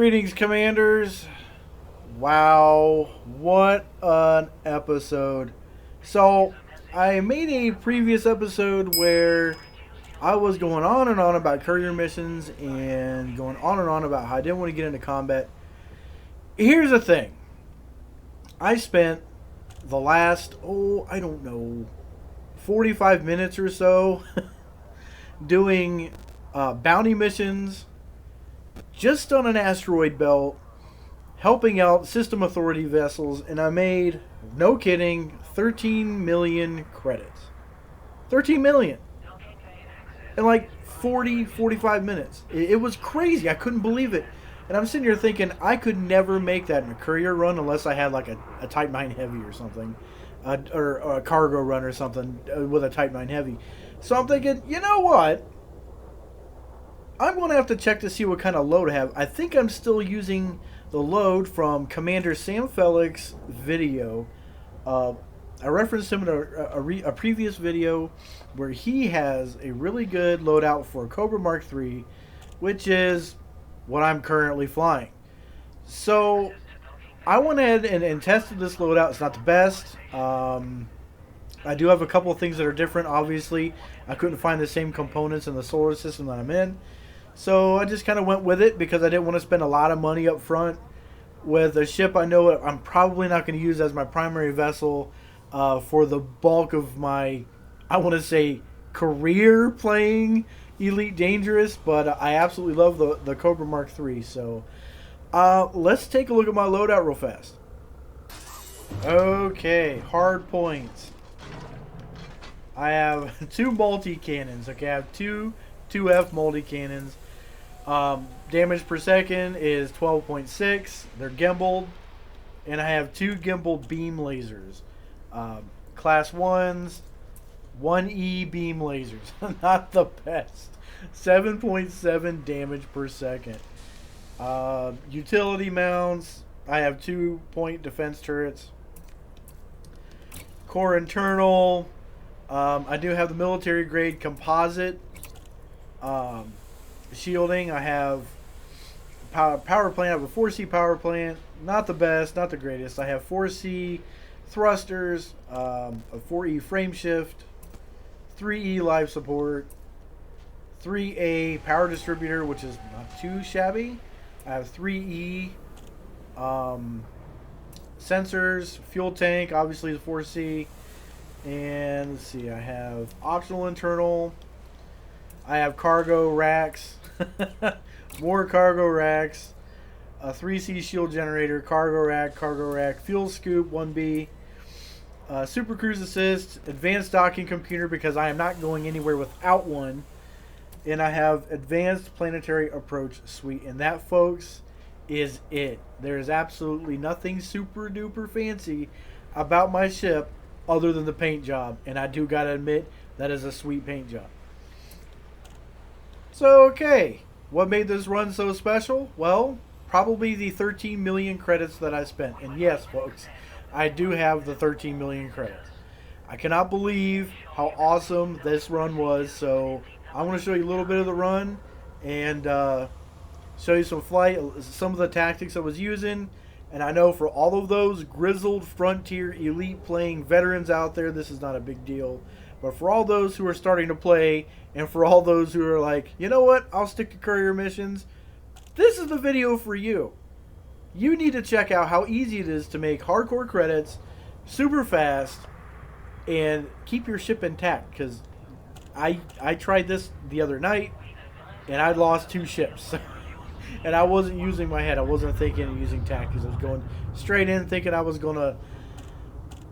Greetings, Commanders. Wow, what an episode. So, I made a previous episode where I was going on and on about courier missions and going on and on about how I didn't want to get into combat. Here's the thing. I spent the last, I don't know, 45 minutes or so doing bounty missions just on an asteroid belt, helping out system authority vessels, and I made, no kidding, 13 million credits. 13 million in like 45 minutes. It was crazy. I couldn't believe it. And I'm sitting here thinking I could never make that in a courier run unless I had like a Type 9 Heavy or something, or a cargo run or something with a Type 9 Heavy. So I'm thinking, you know what? I'm going to have to check to see what kind of load I have. I think I'm still using the load from Commander Sam Felix's video. I referenced him in a previous video where he has a really good loadout for Cobra Mark III, which is what I'm currently flying. So I went ahead and tested this loadout. It's not the best. I do have a couple of things that are different, obviously. I couldn't find the same components in the solar system that I'm in. So I just kind of went with it because I didn't want to spend a lot of money up front with a ship I know I'm probably not going to use as my primary vessel for the bulk of my, I want to say, career playing Elite Dangerous. But I absolutely love the Cobra Mark III. So let's take a look at my loadout real fast. Okay, hard points. I have two multi-cannons. Okay, I have two 2F multi-cannons. Damage per second is 12.6. They're gimbaled. And I have two gimbaled beam lasers. Class 1s, 1E beam lasers. Not the best. 7.7 damage per second. Utility mounts. I have 2-point defense turrets. Core internal. I do have the military grade composite shielding. I have power plant. I have a 4C power plant. Not the best, not the greatest. I have 4C thrusters, a 4E frame shift, 3E life support, 3A power distributor, which is not too shabby. I have 3E sensors, fuel tank, obviously the 4C. And let's see, I have optional internal. I have cargo racks, more cargo racks, a 3C shield generator, cargo rack, fuel scoop, 1B, super cruise assist, advanced docking computer because I am not going anywhere without one, and I have advanced planetary approach suite, and that, folks, is it. There is absolutely nothing super duper fancy about my ship other than the paint job, and I do gotta admit that is a sweet paint job. So, okay, what made this run so special? Well, probably the 13 million credits that I spent. And yes, folks, I do have the 13 million credits. I cannot believe how awesome this run was. So, I want to show you a little bit of the run and show you some flight, some of the tactics I was using. And I know for all of those grizzled Frontier Elite playing veterans out there, this is not a big deal. But for all those who are starting to play, and for all those who are like, you know what, I'll stick to courier missions, this is the video for you. You need to check out how easy it is to make hardcore credits super fast and keep your ship intact. Because I tried this the other night, and I lost 2 ships. And I wasn't using my head. I wasn't thinking of using tactics. I was going straight in thinking I was going to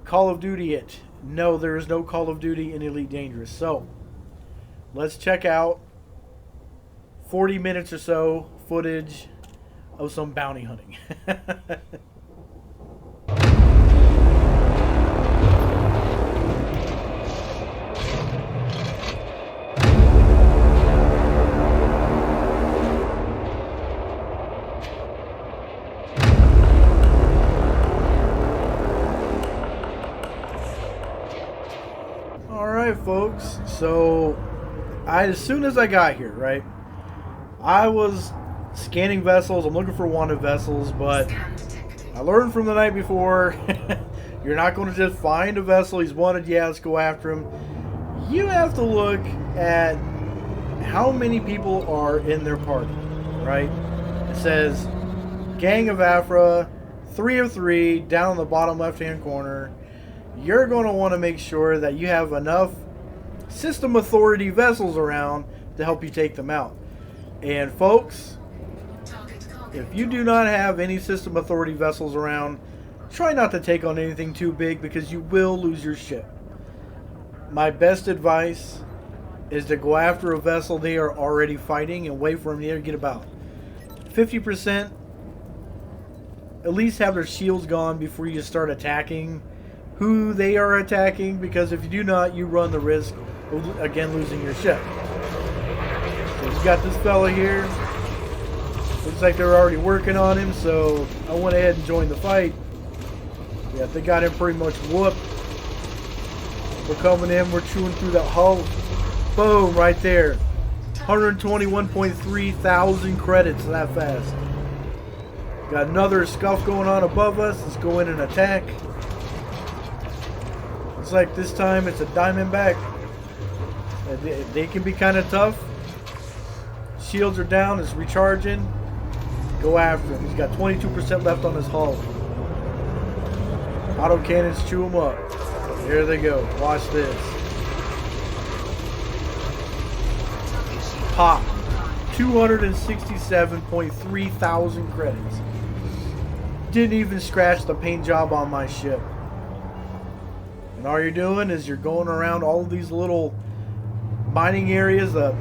Call of Duty it. No, there is no Call of Duty in Elite Dangerous. So, let's check out 40 minutes or so footage of some bounty hunting. Alright, folks, so as soon as I got here, right, I was scanning vessels. I'm looking for wanted vessels, but I learned from the night before, you're not going to just find a vessel. He's wanted, yeah, let's go after him. You have to look at how many people are in their party, right? It says Gang of Afra, 3 of 3, down in the bottom left-hand corner. You're going to want to make sure that you have enough System Authority vessels around to help you take them out. And folks, if you do not have any System Authority vessels around, try not to take on anything too big because you will lose your ship. My best advice is to go after a vessel they are already fighting and wait for them to get about 50%. At least have their shields gone before you start attacking who they are attacking, because if you do not, you run the risk of, again, losing your ship. So you got this fella here. Looks like they're already working on him, so I went ahead and joined the fight. Yeah, they got him pretty much whooped. We're coming in, we're chewing through that hull. Boom, right there. 121.3 thousand credits that fast. Got another scuff going on above us. Let's go in and attack. Looks like this time it's a Diamondback. They can be kind of tough. Shields are down. It's recharging. Go after him. He's got 22% left on his hull. Auto cannons chew him up. There they go. Watch this. Pop. 267.3 thousand credits. Didn't even scratch the paint job on my ship. And all you're doing is you're going around all of these little mining areas, the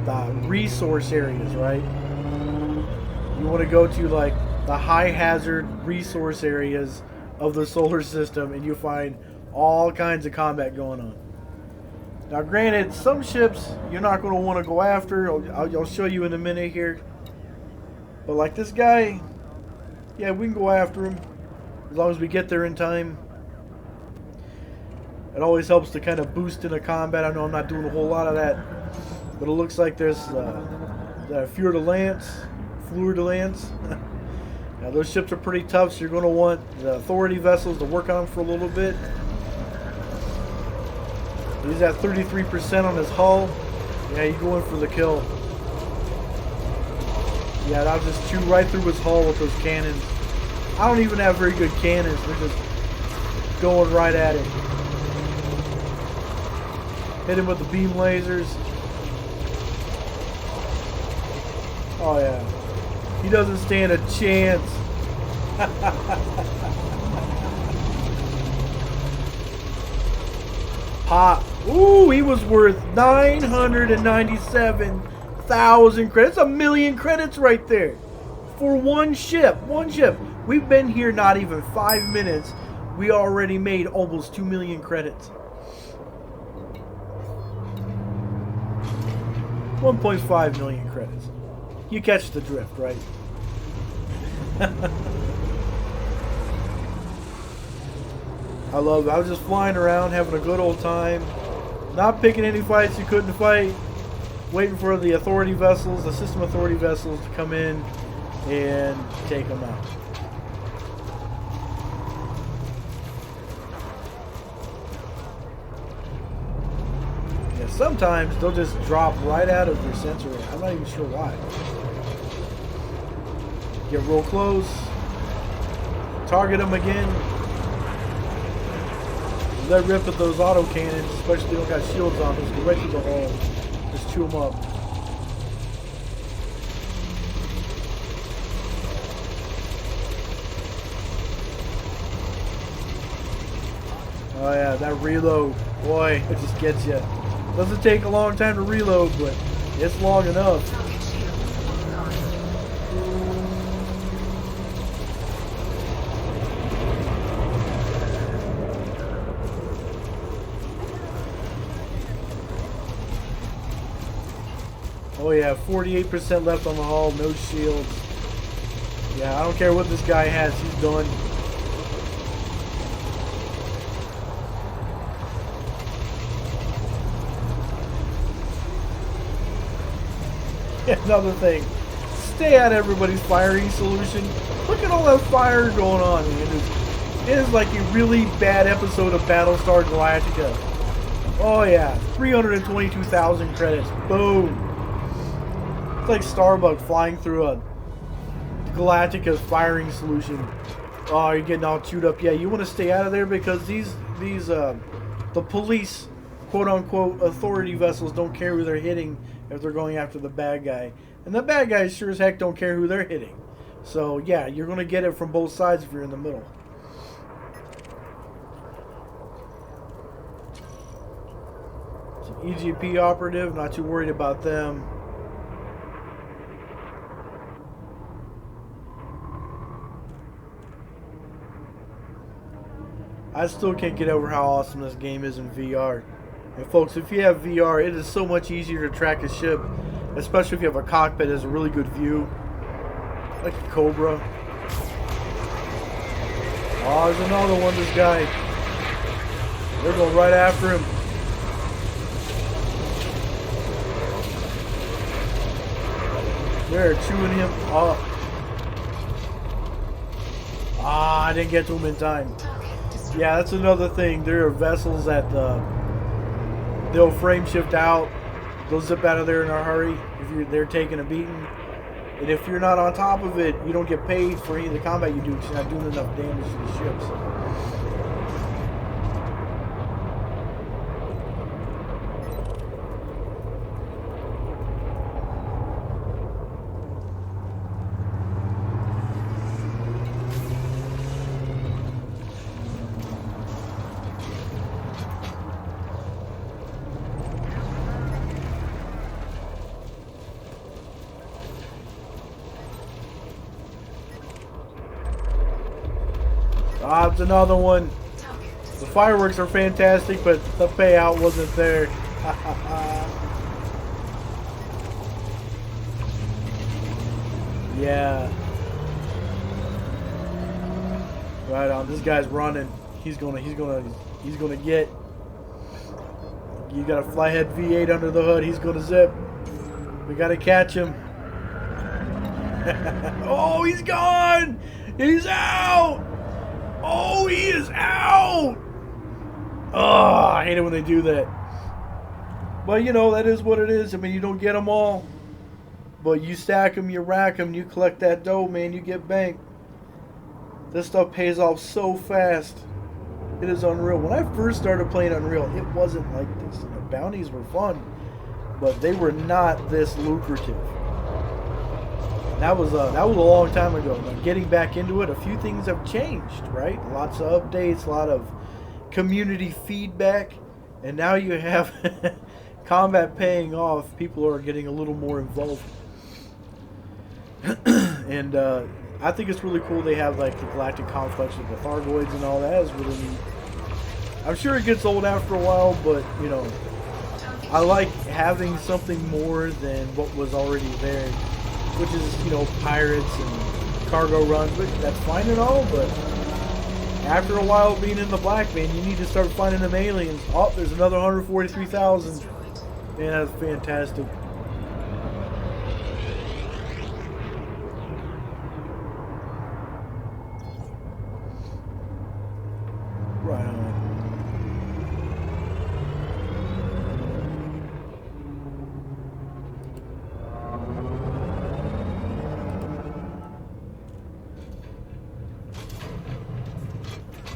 resource areas, right? You want to go to like the high hazard resource areas of the solar system, and you find all kinds of combat going on. Now granted, some ships you're not going to want to go after. I'll show you in a minute here. But like this guy, yeah, we can go after him as long as we get there in time. It always helps to kind of boost into combat. I know I'm not doing a whole lot of that, but it looks like there's the Fleur de Lance. Now those ships are pretty tough, so you're going to want the Authority vessels to work on them for a little bit. He's at 33% on his hull. Yeah, he's going for the kill. Yeah, that'll just chew right through his hull with those cannons. I don't even have very good cannons. They're just going right at him. Hit him with the beam lasers. Oh yeah. He doesn't stand a chance. Pop. Ooh, he was worth 997,000 credits. A million credits right there. For one ship. One ship. We've been here not even 5 minutes. We already made almost 2 million credits. 1.5 million credits. You catch the drift, right? I love it. I was just flying around, having a good old time. Not picking any fights you couldn't fight. Waiting for the Authority vessels, the System Authority vessels to come in and take them out. Yeah, sometimes they'll just drop right out of your sensor. I'm not even sure why. Get real close. Target them again. Let rip at those auto cannons, especially if they don't got shields on. Just go right through the hull. Just chew them up. Oh yeah, that reload. Boy, it just gets you. Doesn't take a long time to reload, but it's long enough. Oh yeah, 48% left on the hull, no shields. Yeah, I don't care what this guy has, he's done. Another thing, stay out of everybody's firing solution. Look at all that fire going on, man. It is like a really bad episode of Battlestar Galactica. Oh yeah, 322,000 credits. Boom. It's like Starbucks flying through a Galactica's firing solution. Oh, you're getting all chewed up. Yeah, you want to stay out of there because the police, quote unquote, authority vessels don't care who they're hitting if they're going after the bad guy. And the bad guys sure as heck don't care who they're hitting. So yeah, you're going to get it from both sides if you're in the middle. It's an EGP operative, not too worried about them. I still can't get over how awesome this game is in VR. And folks, if you have VR, it is so much easier to track a ship, especially if you have a cockpit that has a really good view. Like a Cobra. Oh, there's another one, this guy. They're going right after him. They're chewing him up. Ah, I didn't get to him in time. Yeah, that's another thing. There are vessels that they'll frame shift out. They'll zip out of there in a hurry if they're taking a beating. And if you're not on top of it, you don't get paid for any of the combat you do because you're not doing enough damage to the ships. Ah, it's another one. The fireworks are fantastic, but the payout wasn't there. Yeah. Right on. This guy's running. He's gonna get. You got a Flyhead V8 under the hood. He's gonna zip. We gotta catch him. Oh, he's gone. He's out. Oh, he is out! Oh, I hate it when they do that. But, you know, that is what it is. I mean, you don't get them all. But you stack them, you rack them, you collect that dough, man, you get banked. This stuff pays off so fast. It is unreal. When I first started playing Unreal, it wasn't like this. The bounties were fun, but they were not this lucrative. That was a long time ago. Now, getting back into it, a few things have changed, right? Lots of updates, a lot of community feedback, and now you have combat paying off. People are getting a little more involved, and I think it's really cool. They have like the Galactic Complex with the Thargoids and all that. Is really neat. I'm sure it gets old after a while, but you know, I like having something more than what was already there. Which is, you know, pirates and cargo runs, but that's fine and all, but after a while being in the black, man, you need to start finding them aliens. Oh, there's another 143,000. Man, that's fantastic. Right on.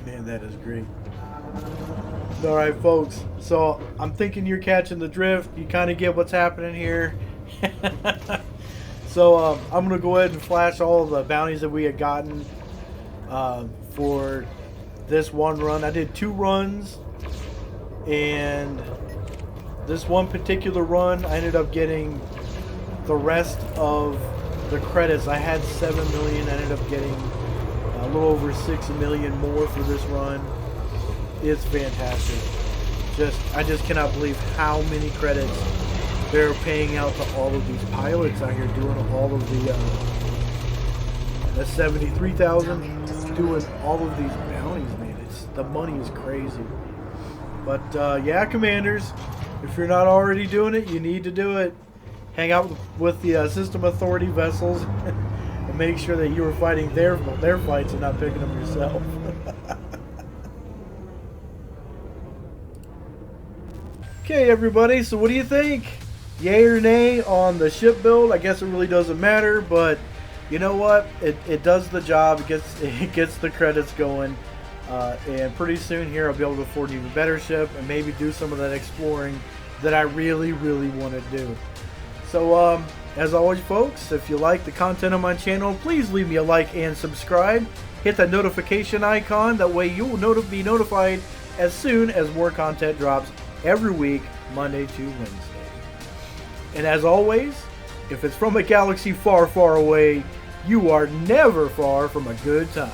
Man, that is great. Alright, folks. So, I'm thinking you're catching the drift. You kind of get what's happening here. So, I'm going to go ahead and flash all of the bounties that we had gotten for this one run. I did 2 runs. And this one particular run, I ended up getting the rest of the credits. I had 7 million. I ended up getting a little over 6 million more for this run. It's fantastic. I just cannot believe how many credits they're paying out to all of these pilots out here doing all of the 73,000 doing all of these bounties, man. The money is crazy. But yeah, Commanders, if you're not already doing it, you need to do it. hang out with the System Authority vessels and make sure that you were fighting their fights and not picking them yourself. Okay, everybody, so what do you think? Yay or nay on the ship build? I guess it really doesn't matter, but you know what? It does the job. It gets the credits going. And pretty soon here I'll be able to afford an even better ship and maybe do some of that exploring that I really, really want to do. So, as always, folks, if you like the content on my channel, please leave me a like and subscribe. Hit that notification icon. That way you will be notified as soon as more content drops every week, Monday to Wednesday. And as always, if it's from a galaxy far, far away, you are never far from a good time.